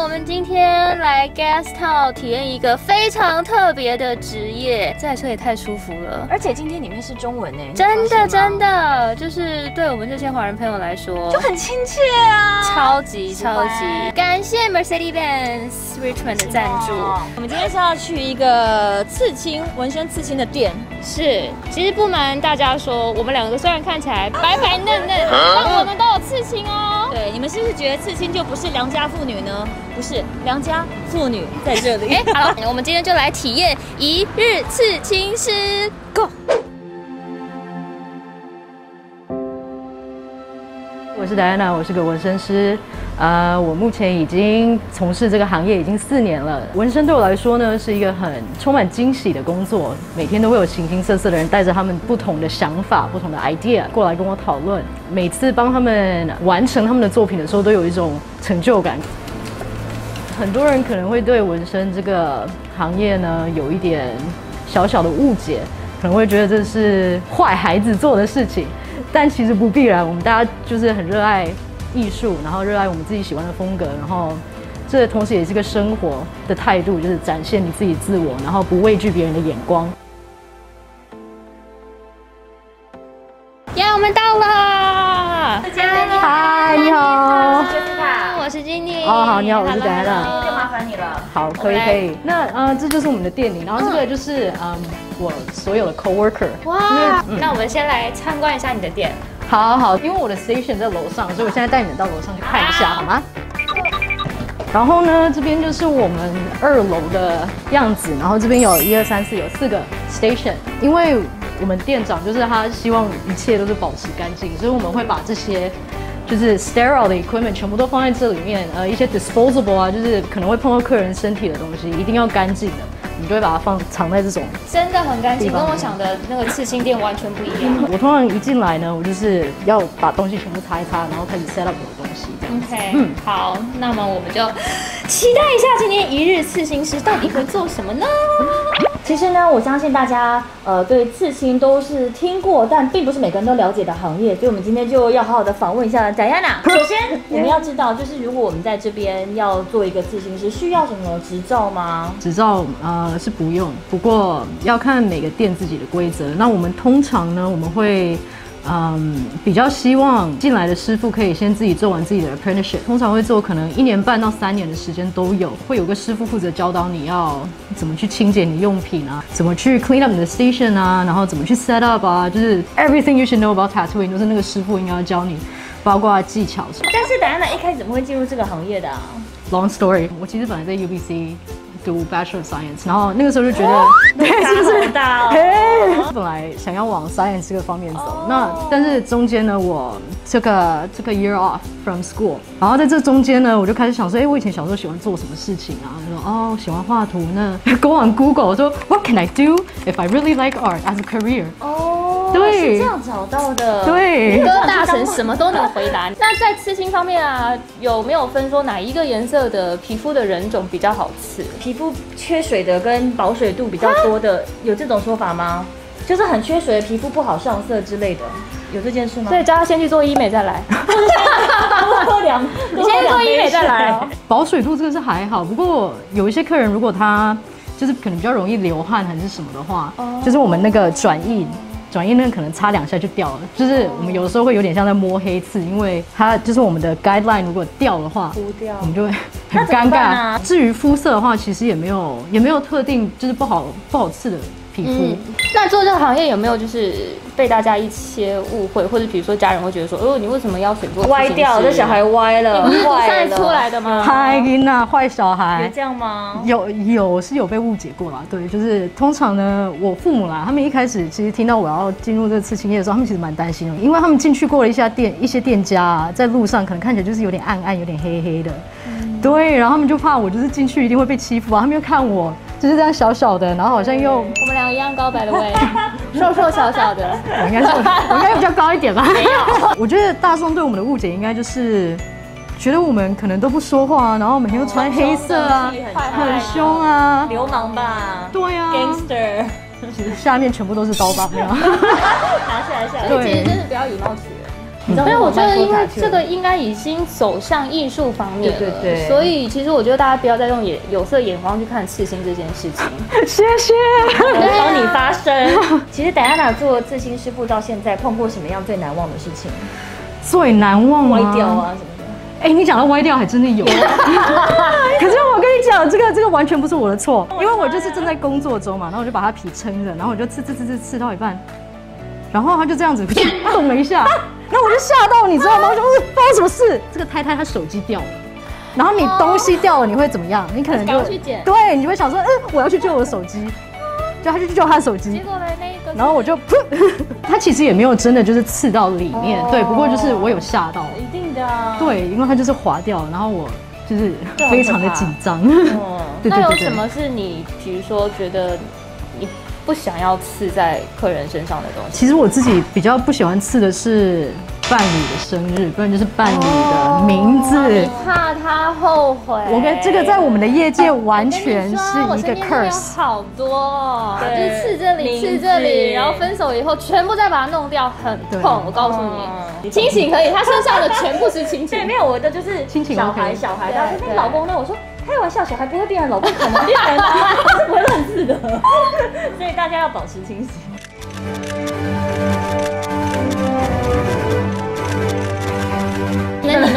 我们今天来 Guest Town 体验一个非常特别的职业，这台车也太舒服了，而且今天里面是中文哎，真的，就是对我们这些华人朋友来说就很亲切啊，超级。感谢 Mercedes-Benz Richmond 的赞助。我们今天是要去一个刺青纹身刺青的店，是，其实不瞒大家说，我们两个虽然看起来白白嫩嫩，但我们都有刺青哦。对，你们是不是觉得刺青就不是良家妇女呢？不是，良家妇女在这里。好了，我们今天就来体验一日刺青师 ，Go！ 我是戴安娜，我是个纹身师。我目前已经从事这个行业已经4年了。纹身对我来说呢，是一个很充满惊喜的工作。每天都会有形形色色的人带着他们不同的想法、不同的 idea 过来跟我讨论。每次帮他们完成他们的作品的时候，都有一种成就感。很多人可能会对纹身这个行业呢有一点小小的误解，可能会觉得这是坏孩子做的事情。但其实不必然，我们大家就是很热爱艺术，然后热爱我们自己喜欢的风格，然后这同时也是个生活的态度，就是展现你自己自我，然后不畏惧别人的眼光。我们到了。嗨，你好。我是金妮。哦，好，你好，我是戴安娜。就麻烦你了。好，可以。那这就是我们的店里，然后这个就是我所有的 coworker。哇，那我们先来参观一下你的店。好，因为我的 station 在楼上，所以我现在带你们到楼上去看一下，好吗？然后呢，这边就是我们2楼的样子，然后这边有1、2、3、4，有4个 station。因为我们店长就是他希望一切都是保持干净，所以我们会把这些就是 sterile 的 equipment 全部都放在这里面。一些 disposable 啊，就是可能会碰到客人身体的东西，一定要干净的。你就会把它藏在这种，真的很干净，跟我想的那个刺青店完全不一样。我通常一进来呢，我就是要把东西全部擦一擦，然后开始 set up 我的东西。OK，好，那么我们就期待一下今天一日刺青师到底会做什么呢？其实呢，我相信大家对刺青都是听过，但并不是每个人都了解的行业，所以我们今天就要好好的访问一下 Diana。首先，我们要知道，就是如果我们在这边要做一个刺青师，需要什么执照吗？执照是不用，不过要看每个店自己的规则。那我们通常呢，我们会比较希望进来的师傅可以先自己做完自己的 apprenticeship， 通常会做可能1年半到3年的时间都有，会有个师傅负责教导你要怎么去清洁你的用品啊，怎么去 clean up 你的 station 啊，然后怎么去 set up 啊，就是 everything you should know about tattooing 都是那个师傅应该要教你，包括技巧。但是Diana一开始怎么会进入这个行业的啊 ？Long story， 我其实本来在 UBC。读 Bachelor of Science， 然后那个时候就觉得，对，是不是？大哦。本来想要往 Science 这个方面走，但是中间呢，我这个 year off from school， 然后在这中间呢，我就开始想说，我以前小时候喜欢做什么事情啊？我说喜欢画图，那 go on Google， 说 What can I do if I really like art as a career？ 对，是这样找到的。对，各大神什么都能回答。那在刺青方面啊，有没有分说哪一个颜色的皮肤的人种比较好刺？皮肤缺水的跟保水度比较多的，有这种说法吗？就是很缺水的皮肤不好上色之类的，有这件事吗？所以叫他先去做医美再来。你先去做医美再来哦。保水度这个是还好，不过有一些客人如果他就是可能比较容易流汗还是什么的话，就是我们那个转印那个可能擦2下就掉了，就是我们有的时候会有点像在摸黑刺，因为它就是我们的 guideline 如果掉的话，我们就会很尴尬。至于肤色的话，其实也没有特定就是不好刺的皮肤。那做这个行业有没有就是被大家一些误会，或者比如说家人会觉得说，你为什么要选做歪掉？这小孩歪了，晒出来的吗？嗨，娜，坏小孩，有这样吗？有被误解过啦。对，就是通常呢，我父母啦，他们一开始其实听到我要进入这个刺青业的时候，他们其实蛮担心的，因为他们进去过了一些店家啊，在路上可能看起来就是有点暗暗、有点黑黑的，对，然后他们就怕我就是进去一定会被欺负啊，他们又看我。就是这样小小的，然后好像又我们2个一样高白的位，瘦小小的，我应该比较高一点吧？没有，我觉得大众对我们的误解应该就是觉得我们可能都不说话，然后每天都穿黑色啊，很凶啊，流氓吧？对啊 ，gangster。其实下面全部都是刀疤那样。拿下来下来。所以其实真的不要以貌取人。你知道所以我觉得，因为为这个应该已经走向艺术方面了，对，所以其实我觉得大家不要再用有色眼光去看刺青这件事情。谢谢，我帮你发声。其实Diana做刺青师傅到现在碰过什么样最难忘的事情？最难忘歪掉啊什么的。哎，你讲到歪掉还真的有。可是我跟你讲，这个完全不是我的错，因为我就是正在工作中嘛，然后我就把它皮撑着，然后我就刺到一半，然后它就这样子动了一下。然后我就吓到，你知道吗？我就发生什么事？这个太太她手机掉了，然后你东西掉了，你会怎么样？你可能就去捡，对，你就会想说，我要去救我的手机，就他去救他的手机。结果呢，那个，然后我就他其实也没有真的就是刺到里面，对，不过就是我有吓到，一定的啊。对，因为它就是滑掉，然后我就是非常的紧张。对那有什么是你比如说觉得你不想要刺在客人身上的东西？其实我自己比较不喜欢刺的是伴侣的生日，不然就是伴侣的名字。你怕他后悔？我跟这个在我们的业界完全是一个 curse。好多，就是刺这里，刺这里，然后分手以后全部再把它弄掉，很痛。我告诉你，亲情可以，他身上的全部是亲情。对，没有我的就是亲情小孩。但是那老公呢？我说。开玩笑，小孩不会变人，老公可能变人啊，他是不会乱刺的，所以大家要保持清醒。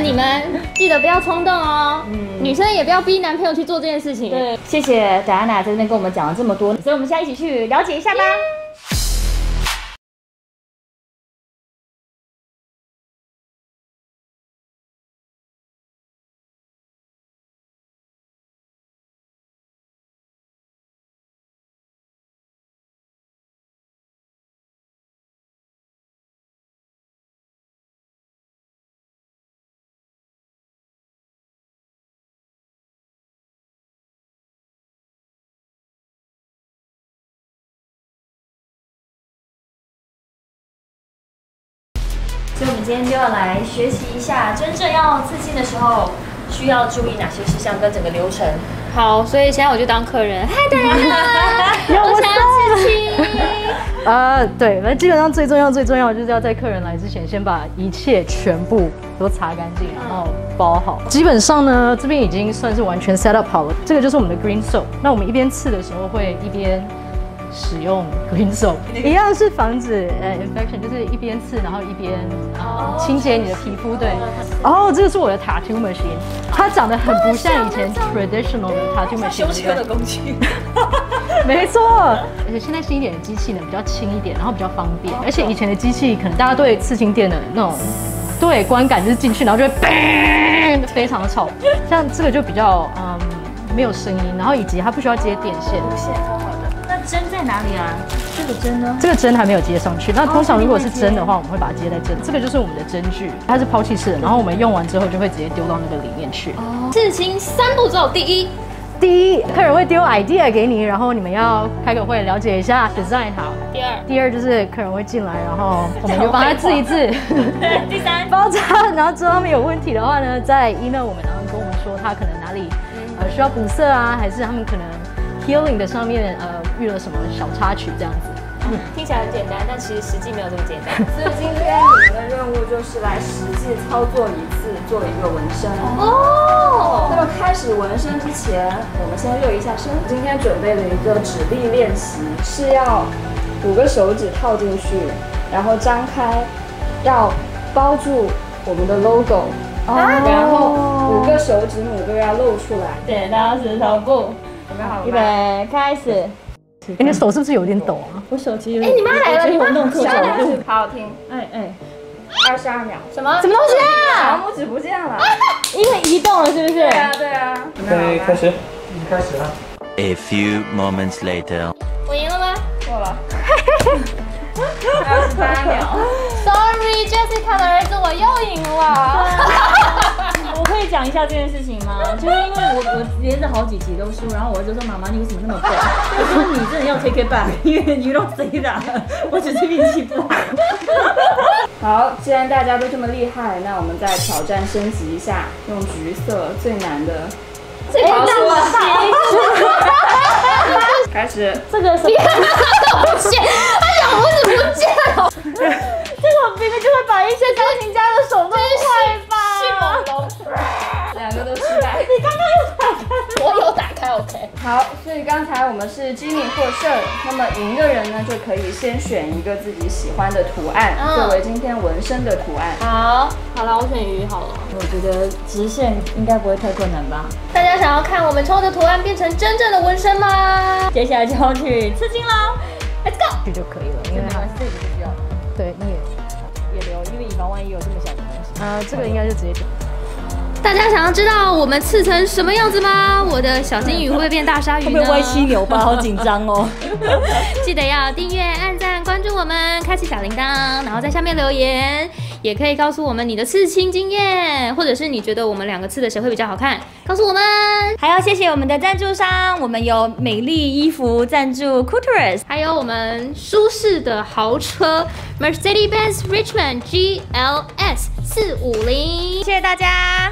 你们记得不要冲动哦，女生也不要逼男朋友去做这件事情。对，谢谢Diana在这边跟我们讲了这么多，所以我们现在一起去了解一下吧。所以我们今天就要来学习一下，真正要刺青的时候需要注意哪些事项跟整个流程。好，所以现在我就当客人。嗨，大家，我想要刺青。对，那基本上最重要就是要在客人来之前，先把一切全部都擦干净，然后包好。基本上呢，这边已经算是完全 set up 好了。这个就是我们的 green soap。那我们一边刺的时候会一边使用 green soap， 一样是防止infection， 就是一边刺，然后一边清洁你的皮肤。对，这个是我的 tattoo machine， 它长得很不像以前 traditional 的 tattoo machine， 修车的工具。没错，而且现在新一点的机器呢比较轻一点，然后比较方便。而且以前的机器可能大家对刺青店的那种对观感就是进去，然后就会非常的吵。像这个就比较没有声音，然后以及它不需要接电线。那针在哪里啊？这个针呢？这个针还没有接上去。那通常如果是针的话，我们会把它接在针。这个就是我们的针具，它是抛弃式的，然后我们用完之后就会直接丢到那个里面去。刺青3步骤，第一，客人会丢 idea 给你，然后你们要开个会了解一下 design 好。第二就是客人会进来，然后我们就帮他刺一刺。第三，包扎，然后之后他们有问题的话呢，再 email 我们，然后跟我们说他可能哪里需要补色啊，还是他们可能 healing 的上面遇了什么小插曲这样子。听起来很简单，但其实实际没有这么简单。所以今天你们的任务就是来实际操作一次，做一个纹身。那么开始纹身之前，我们先热一下身。今天准备了一个指力练习，是要5个手指套进去，然后张开，要包住我们的 logo，然后5个手指拇哥要露出来。剪刀石头布，准备好了吗？预备，开始。你的手是不是有点抖啊？我手机有你妈来了，你妈弄错了，好好听。22秒。什么东西啊？小拇指不见了，因为移动了，是不是？对啊。对，开始，已经开始了。A few moments later。我赢了吗？错了。28秒。Sorry， Jessica 的儿子，我又赢了。我可以讲一下这件事情吗？就是因为我连着好几集都输，然后我儿子说妈妈你为什么那么笨？我说你真的要 take it back， 因为 you don't say that， 我只是运气不好。好，既然大家都这么厉害，那我们再挑战升级一下，用橘色最难的。这个不行。开始。这个什么？不见，他小拇指不见了。这个明明就会把一些钢琴家的手弄坏吧？两个都失败。你刚刚有打开？我有打开 ，OK。好，所以刚才我们是机敏获胜，那么赢的人呢就可以先选一个自己喜欢的图案，作为今天纹身的图案。好了，我选鱼好了。我觉得直线应该不会太困难吧？大家想要看我们抽的图案变成真正的纹身吗？接下来就要去刺青喽 ，Let's go！这就可以了，因为它这个就不需要，对你也留，因为以防万一有这么小的东西。这个应该就直接点。大家想要知道我们刺成什么样子吗？我的小金鱼会不会变大鲨鱼呢？会不会歪七扭八？好紧张哦！记得要订阅、按赞、关注我们，开启小铃铛，然后在下面留言，也可以告诉我们你的刺青经验，或者是你觉得我们两个刺的谁会比较好看，告诉我们。还要谢谢我们的赞助商，我们有美丽衣服赞助 Coutures，还有我们舒适的豪车 Mercedes-Benz Richmond GLS 450，谢谢大家。